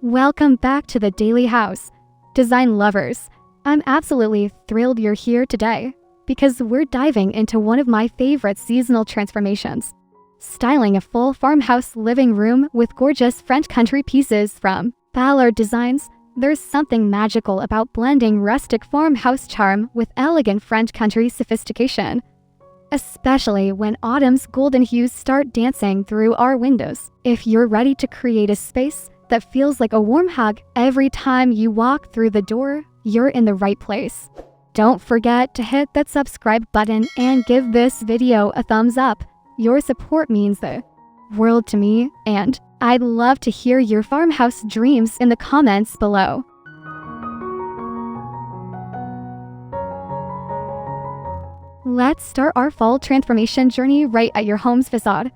Welcome back to the Daily House. Design lovers, I'm absolutely thrilled you're here today because we're diving into one of my favorite seasonal transformations. Styling a full farmhouse living room with gorgeous French country pieces from Ballard Designs. There's something magical about blending rustic farmhouse charm with elegant French country sophistication, especially when autumn's golden hues start dancing through our windows. If you're ready to create a space that feels like a warm hug every time you walk through the door, you're in the right place. Don't forget to hit that subscribe button and give this video a thumbs up. Your support means the world to me, and I'd love to hear your farmhouse dreams in the comments below. Let's start our fall transformation journey right at your home's facade,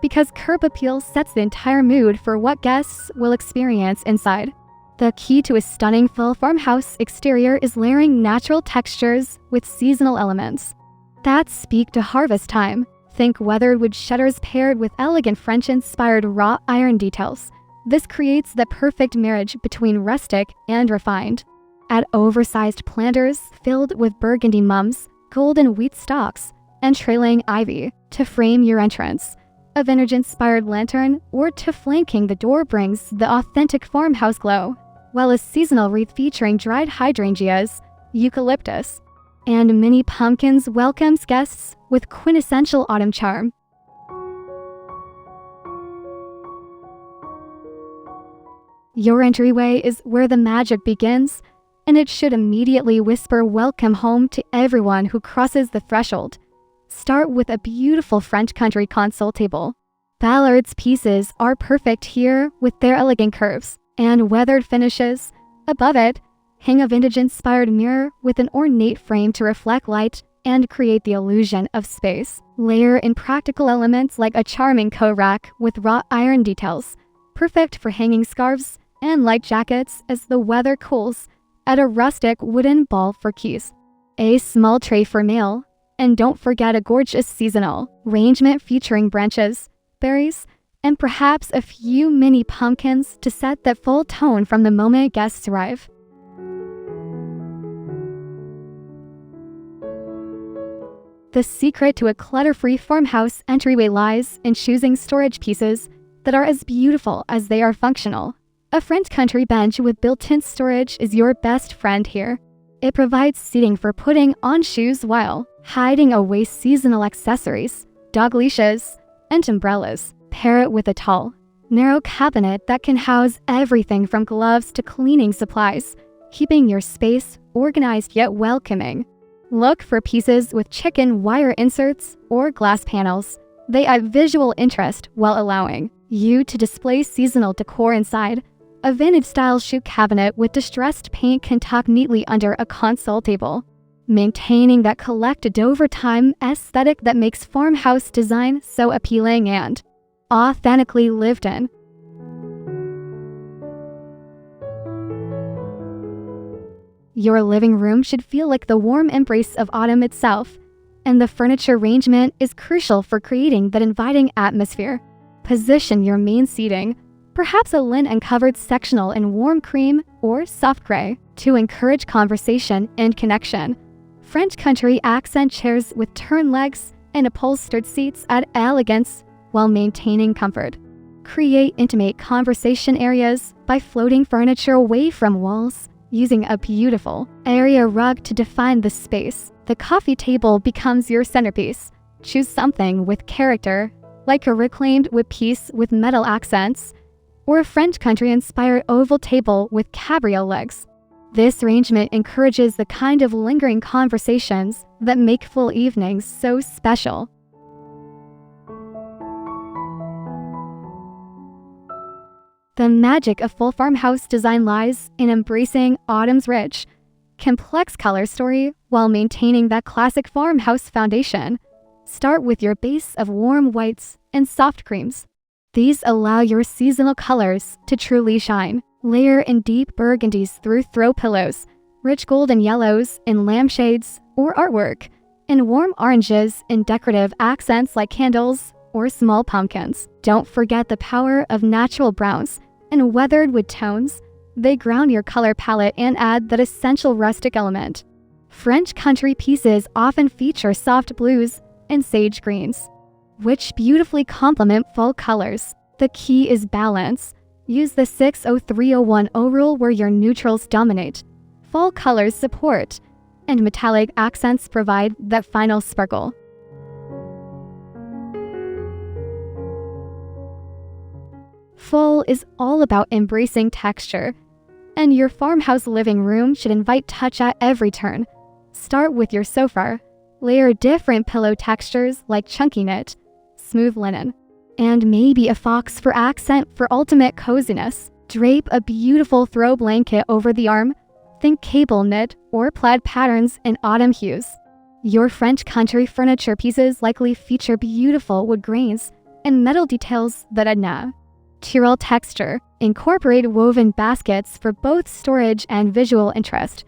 because curb appeal sets the entire mood for what guests will experience inside. The key to a stunning full farmhouse exterior is layering natural textures with seasonal elements that speak to harvest time. Think weathered wood shutters paired with elegant French-inspired wrought iron details. This creates the perfect marriage between rustic and refined. Add oversized planters filled with burgundy mums, golden wheat stalks, and trailing ivy to frame your entrance. A vintage-inspired lantern or to flanking the door brings the authentic farmhouse glow, while a seasonal wreath featuring dried hydrangeas, eucalyptus, and mini pumpkins welcomes guests with quintessential autumn charm. Your entryway is where the magic begins, and it should immediately whisper welcome home to everyone who crosses the threshold. Start with a beautiful French country console table. Ballard's pieces are perfect here with their elegant curves and weathered finishes. Above it, hang a vintage-inspired mirror with an ornate frame to reflect light and create the illusion of space. Layer in practical elements like a charming coat rack with wrought iron details, perfect for hanging scarves and light jackets as the weather cools. Add a rustic wooden ball for keys, a small tray for mail, and don't forget a gorgeous seasonal arrangement featuring branches, berries, and perhaps a few mini pumpkins to set that full tone from the moment guests arrive. The secret to a clutter-free farmhouse entryway lies in choosing storage pieces that are as beautiful as they are functional. A French country bench with built-in storage is your best friend here. It provides seating for putting on shoes while hiding away seasonal accessories, dog leashes, and umbrellas. Pair it with a tall, narrow cabinet that can house everything from gloves to cleaning supplies, keeping your space organized yet welcoming. Look for pieces with chicken wire inserts or glass panels. They add visual interest while allowing you to display seasonal decor inside. A vintage-style shoe cabinet with distressed paint can tuck neatly under a console table, maintaining that collected over time aesthetic that makes farmhouse design so appealing and authentically lived in. Your living room should feel like the warm embrace of autumn itself, and the furniture arrangement is crucial for creating that inviting atmosphere. Position your main seating, perhaps a linen-covered sectional in warm cream or soft gray, to encourage conversation and connection. French country accent chairs with turn legs and upholstered seats add elegance while maintaining comfort. Create intimate conversation areas by floating furniture away from walls, using a beautiful area rug to define the space. The coffee table becomes your centerpiece. Choose something with character, like a reclaimed wood piece with metal accents, or a French country-inspired oval table with cabriole legs. This arrangement encourages the kind of lingering conversations that make full evenings so special. The magic of full farmhouse design lies in embracing autumn's rich, complex color story while maintaining that classic farmhouse foundation. Start with your base of warm whites and soft creams. These allow your seasonal colors to truly shine. Layer in deep burgundies through throw pillows, rich golden yellows in lampshades or artwork, and warm oranges in decorative accents like candles or small pumpkins. Don't forget the power of natural browns and weathered wood tones. They ground your color palette and add that essential rustic element. French country pieces often feature soft blues and sage greens, which beautifully complement fall colors. The key is balance. Use the 60301 rule where your neutrals dominate, fall colors support, and metallic accents provide that final sparkle. Fall is all about embracing texture, and your farmhouse living room should invite touch at every turn. Start with your sofa. Layer different pillow textures like chunky knit, smooth linen, and maybe a fox for accent for ultimate coziness. Drape a beautiful throw blanket over the arm. Think cable knit or plaid patterns in autumn hues. Your French country furniture pieces likely feature beautiful wood grains and metal details that add natural texture. Incorporate woven baskets for both storage and visual interest,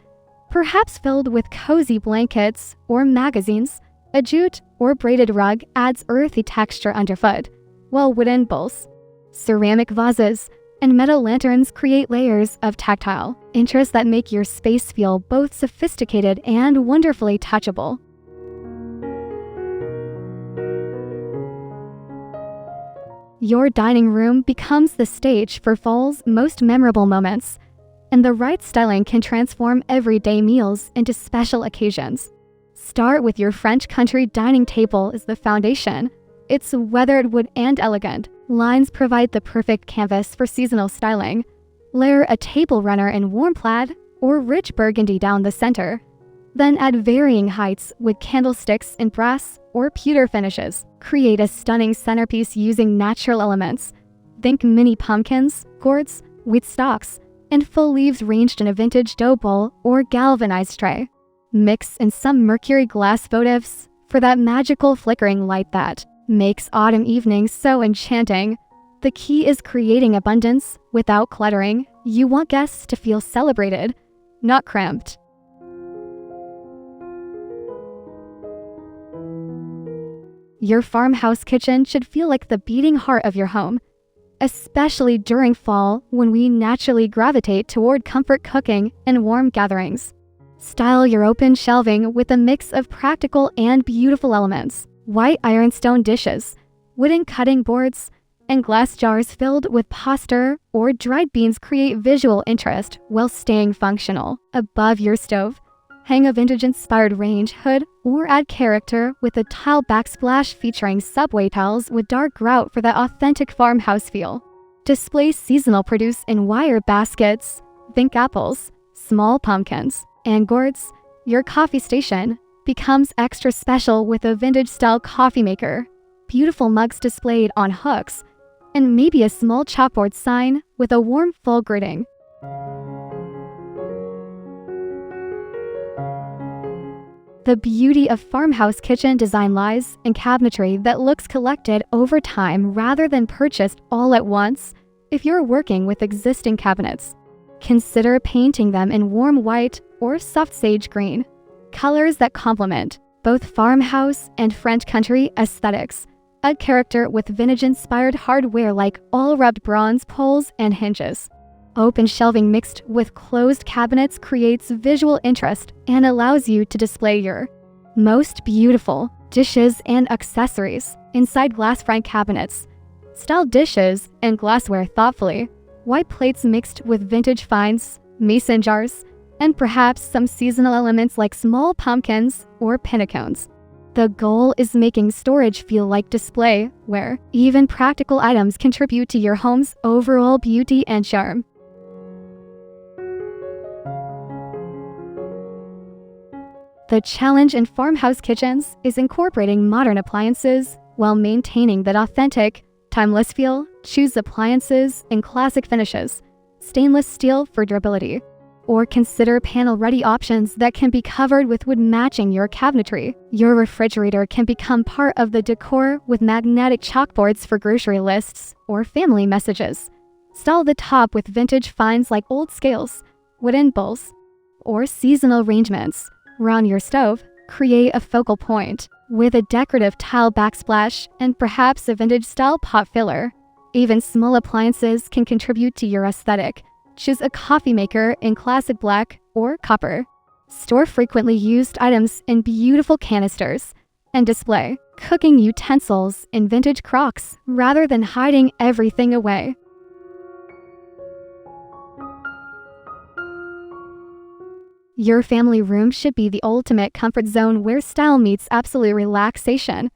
perhaps filled with cozy blankets or magazines. A jute or braided rug adds earthy texture underfoot, while wooden bowls, ceramic vases, and metal lanterns create layers of tactile interest that make your space feel both sophisticated and wonderfully touchable. Your dining room becomes the stage for fall's most memorable moments, and the right styling can transform everyday meals into special occasions. Start with your French country dining table as the foundation. It's weathered wood and elegant. Lines provide the perfect canvas for seasonal styling. Layer a table runner in warm plaid or rich burgundy down the center. Then add varying heights with candlesticks in brass or pewter finishes. Create a stunning centerpiece using natural elements. Think mini pumpkins, gourds, wheat stalks, and full leaves ranged in a vintage dough bowl or galvanized tray. Mix in some mercury glass votives for that magical flickering light that makes autumn evenings so enchanting. The key is creating abundance without cluttering. You want guests to feel celebrated, not cramped. Your farmhouse kitchen should feel like the beating heart of your home, especially during fall when we naturally gravitate toward comfort cooking and warm gatherings. Style your open shelving with a mix of practical and beautiful elements. White ironstone dishes, wooden cutting boards, and glass jars filled with pasta or dried beans create visual interest while staying functional. Above your stove, hang a vintage-inspired range hood or add character with a tile backsplash featuring subway tiles with dark grout for that authentic farmhouse feel. Display seasonal produce in wire baskets. Think apples, small pumpkins, and gourds. Your coffee station becomes extra special with a vintage-style coffee maker, beautiful mugs displayed on hooks, and maybe a small chalkboard sign with a warm full greeting. The beauty of farmhouse kitchen design lies in cabinetry that looks collected over time rather than purchased all at once. If you're working with existing cabinets, consider painting them in warm white or soft sage green, colors that complement both farmhouse and French country aesthetics. Add character with vintage-inspired hardware like all-rubbed bronze poles and hinges. Open shelving mixed with closed cabinets creates visual interest and allows you to display your most beautiful dishes and accessories inside glass front cabinets. Style dishes and glassware thoughtfully. White plates mixed with vintage finds, mason jars, and perhaps some seasonal elements like small pumpkins or pinnacones. The goal is making storage feel like display, where even practical items contribute to your home's overall beauty and charm. The challenge in farmhouse kitchens is incorporating modern appliances while maintaining that authentic, timeless feel. Choose appliances in classic finishes, stainless steel for durability, or consider panel-ready options that can be covered with wood matching your cabinetry. Your refrigerator can become part of the decor with magnetic chalkboards for grocery lists or family messages. Style the top with vintage finds like old scales, wooden bowls, or seasonal arrangements. Around your stove, create a focal point with a decorative tile backsplash and perhaps a vintage-style pot filler. Even small appliances can contribute to your aesthetic. Choose a coffee maker in classic black or copper. Store frequently used items in beautiful canisters and display cooking utensils in vintage crocks rather than hiding everything away. Your family room should be the ultimate comfort zone where style meets absolute relaxation,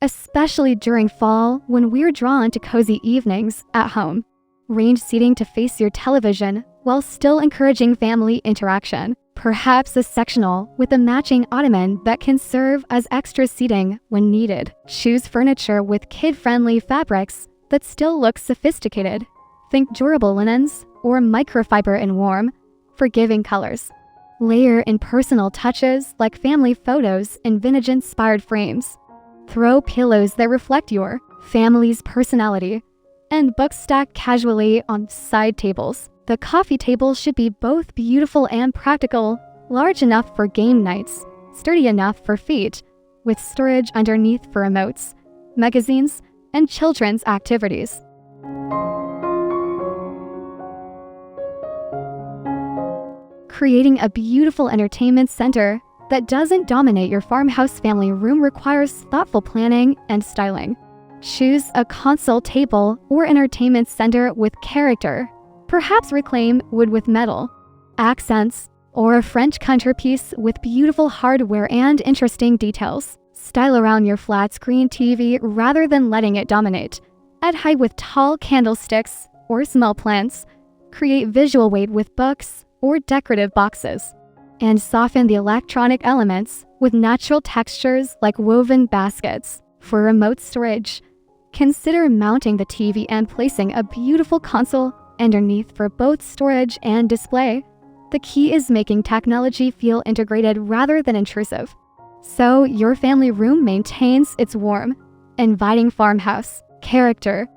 especially during fall when we're drawn to cozy evenings at home. Range seating to face your television while still encouraging family interaction. Perhaps a sectional with a matching ottoman that can serve as extra seating when needed. Choose furniture with kid-friendly fabrics that still look sophisticated. Think durable linens or microfiber in warm, forgiving colors. Layer in personal touches like family photos in vintage-inspired frames. Throw pillows that reflect your family's personality, and books stacked casually on side tables. The coffee table should be both beautiful and practical, large enough for game nights, sturdy enough for feet, with storage underneath for remotes, magazines, and children's activities. Creating a beautiful entertainment center that doesn't dominate your farmhouse family room requires thoughtful planning and styling. Choose a console table or entertainment center with character. Perhaps reclaim wood with metal, accents, or a French centerpiece with beautiful hardware and interesting details. Style around your flat screen TV rather than letting it dominate. Add height with tall candlesticks or small plants. Create visual weight with books or decorative boxes. And soften the electronic elements with natural textures like woven baskets. For remote storage, consider mounting the TV and placing a beautiful console underneath for both storage and display. The key is making technology feel integrated rather than intrusive, so your family room maintains its warm, inviting farmhouse character.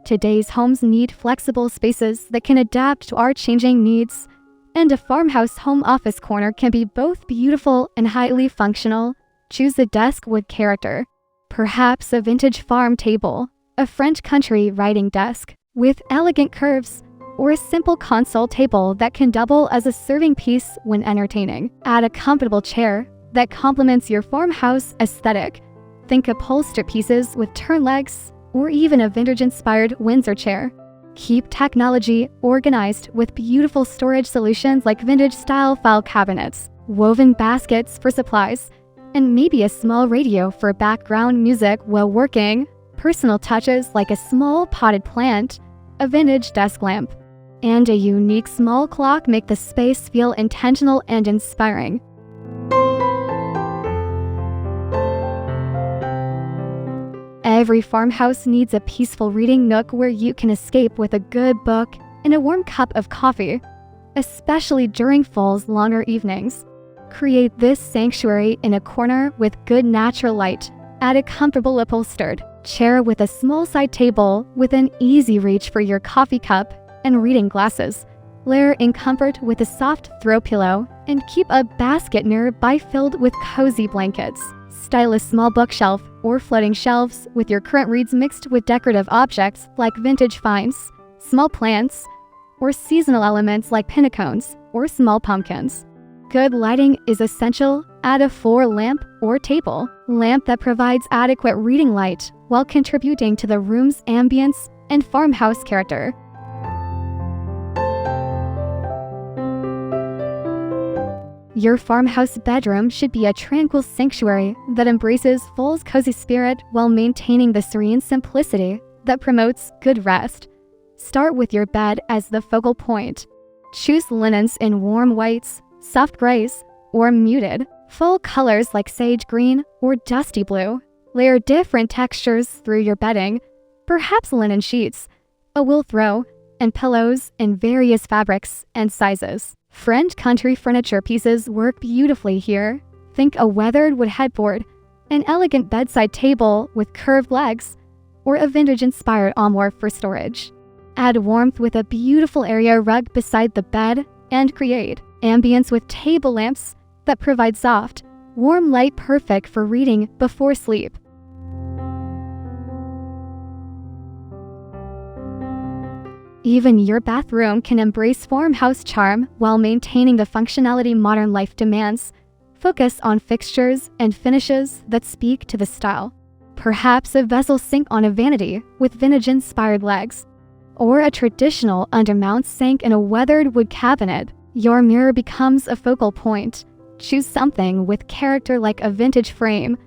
Today's homes need flexible spaces that can adapt to our changing needs, and a farmhouse home office corner can be both beautiful and highly functional. Choose a desk with character. Perhaps a vintage farm table, a French country writing desk with elegant curves, or a simple console table that can double as a serving piece when entertaining. Add a comfortable chair that complements your farmhouse aesthetic. Think upholstered pieces with turn legs, or even a vintage-inspired Windsor chair. Keep technology organized with beautiful storage solutions like vintage-style file cabinets, woven baskets for supplies, and maybe a small radio for background music while working. Personal touches like a small potted plant, a vintage desk lamp, and a unique small clock make the space feel intentional and inspiring. Every farmhouse needs a peaceful reading nook where you can escape with a good book and a warm cup of coffee, especially during fall's longer evenings. Create this sanctuary in a corner with good natural light. Add a comfortable upholstered chair with a small side table with an easy reach for your coffee cup and reading glasses. Layer in comfort with a soft throw pillow and keep a basket nearby filled with cozy blankets. Style a small bookshelf or floating shelves with your current reads mixed with decorative objects like vintage finds, small plants, or seasonal elements like pine cones or small pumpkins. Good lighting is essential. Add a floor lamp or table lamp that provides adequate reading light while contributing to the room's ambience and farmhouse character. Your farmhouse bedroom should be a tranquil sanctuary that embraces fall's cozy spirit while maintaining the serene simplicity that promotes good rest. Start with your bed as the focal point. Choose linens in warm whites, soft grays, or muted, full colors like sage green or dusty blue. Layer different textures through your bedding, perhaps linen sheets, a wool throw, and pillows in various fabrics and sizes. French country furniture pieces work beautifully here. Think a weathered wood headboard, an elegant bedside table with curved legs, or a vintage-inspired armoire for storage. Add warmth with a beautiful area rug beside the bed and create ambience with table lamps that provide soft, Warm light perfect for reading before sleep. Even your bathroom can embrace farmhouse charm while maintaining the functionality modern life demands. Focus on fixtures and finishes that speak to the style. Perhaps a vessel sink on a vanity with vintage-inspired legs, or a traditional undermount sink in a weathered wood cabinet. Your mirror becomes a focal point. Choose something with character like a vintage frame,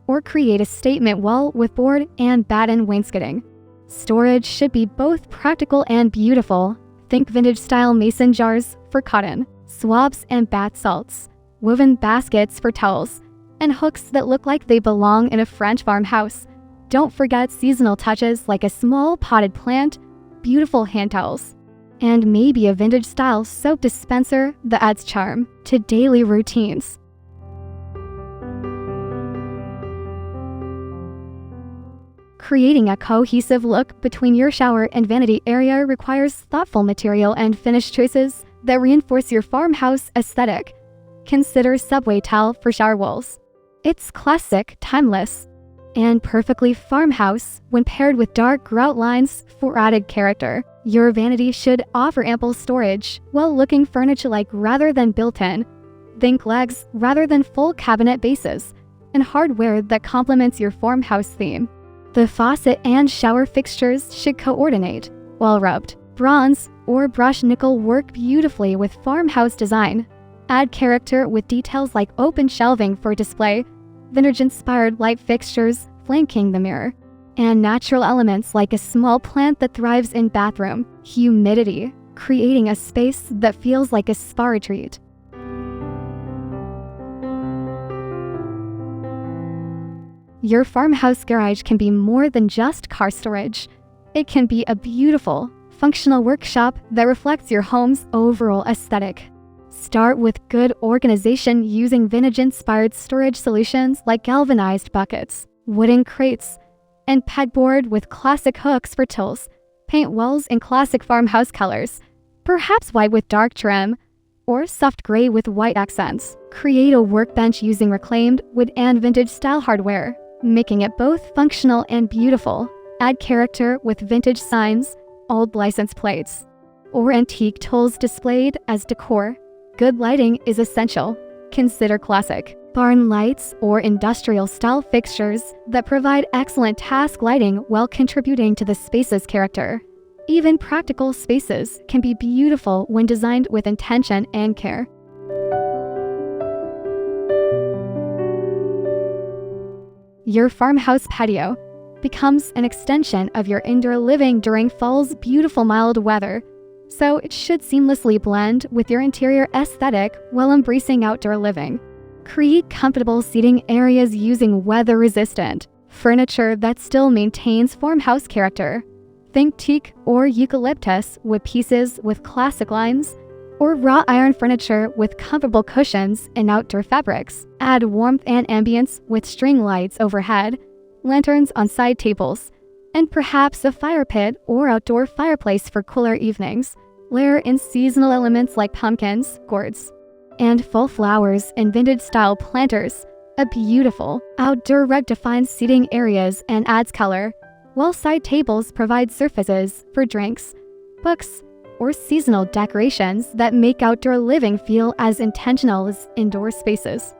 or create a statement wall with board and batten wainscoting. Storage should be both practical and beautiful. Think vintage-style mason jars for cotton, swabs and bath salts, woven baskets for towels, and hooks that look like they belong in a French farmhouse. Don't forget seasonal touches like a small potted plant, beautiful hand towels, and maybe a vintage-style soap dispenser that adds charm to daily routines. Creating a cohesive look between your shower and vanity area requires thoughtful material and finish choices that reinforce your farmhouse aesthetic. Consider subway tile for shower walls. It's classic, timeless, and perfectly farmhouse when paired with dark grout lines for added character. Your vanity should offer ample storage while looking furniture-like rather than built-in. Think legs rather than full cabinet bases, and hardware that complements your farmhouse theme. The faucet and shower fixtures should coordinate. While rubbed, bronze or brushed nickel work beautifully with farmhouse design. Add character with details like open shelving for display, vintage-inspired light fixtures flanking the mirror, and natural elements like a small plant that thrives in bathroom humidity, creating a space that feels like a spa retreat. Your farmhouse garage can be more than just car storage. It can be a beautiful, functional workshop that reflects your home's overall aesthetic. Start with good organization using vintage-inspired storage solutions like galvanized buckets, wooden crates, and pegboard with classic hooks for tills. Paint walls in classic farmhouse colors, perhaps white with dark trim, or soft gray with white accents. Create a workbench using reclaimed wood and vintage-style hardware, making it both functional and beautiful. Add character with vintage signs, old license plates, or antique tools displayed as decor. Good lighting is essential. Consider classic barn lights or industrial-style fixtures that provide excellent task lighting while contributing to the space's character. Even practical spaces can be beautiful when designed with intention and care. Your farmhouse patio becomes an extension of your indoor living during fall's beautiful mild weather, so it should seamlessly blend with your interior aesthetic while embracing outdoor living. Create comfortable seating areas using weather-resistant furniture that still maintains farmhouse character. Think teak or eucalyptus wood pieces with classic lines, or wrought iron furniture with comfortable cushions and outdoor fabrics. Add warmth and ambience with string lights overhead, lanterns on side tables, and perhaps a fire pit or outdoor fireplace for cooler evenings. Layer in seasonal elements like pumpkins, gourds, and fall flowers and vintage-style planters. A beautiful outdoor rug defines seating areas and adds color, while side tables provide surfaces for drinks, books, or seasonal decorations that make outdoor living feel as intentional as indoor spaces.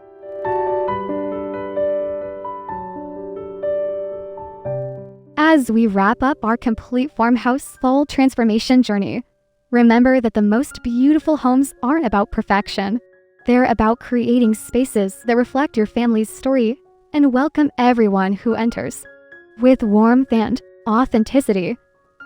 As we wrap up our complete farmhouse fall transformation journey, remember that the most beautiful homes aren't about perfection. They're about creating spaces that reflect your family's story and welcome everyone who enters. With warmth and authenticity,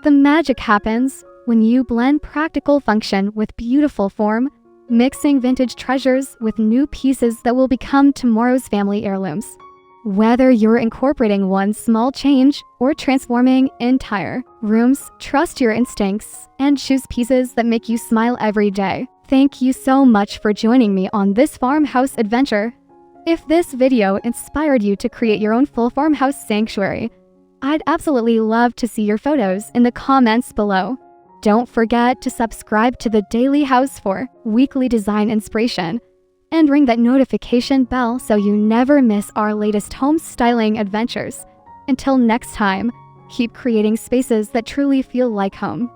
the magic happens when you blend practical function with beautiful form, mixing vintage treasures with new pieces that will become tomorrow's family heirlooms. Whether you're incorporating one small change or transforming entire rooms, trust your instincts and choose pieces that make you smile every day. Thank you so much for joining me on this farmhouse adventure. If this video inspired you to create your own full farmhouse sanctuary, I'd absolutely love to see your photos in the comments below. Don't forget to subscribe to the Daily House for weekly design inspiration. and ring that notification bell so you never miss our latest home styling adventures. Until next time, keep creating spaces that truly feel like home.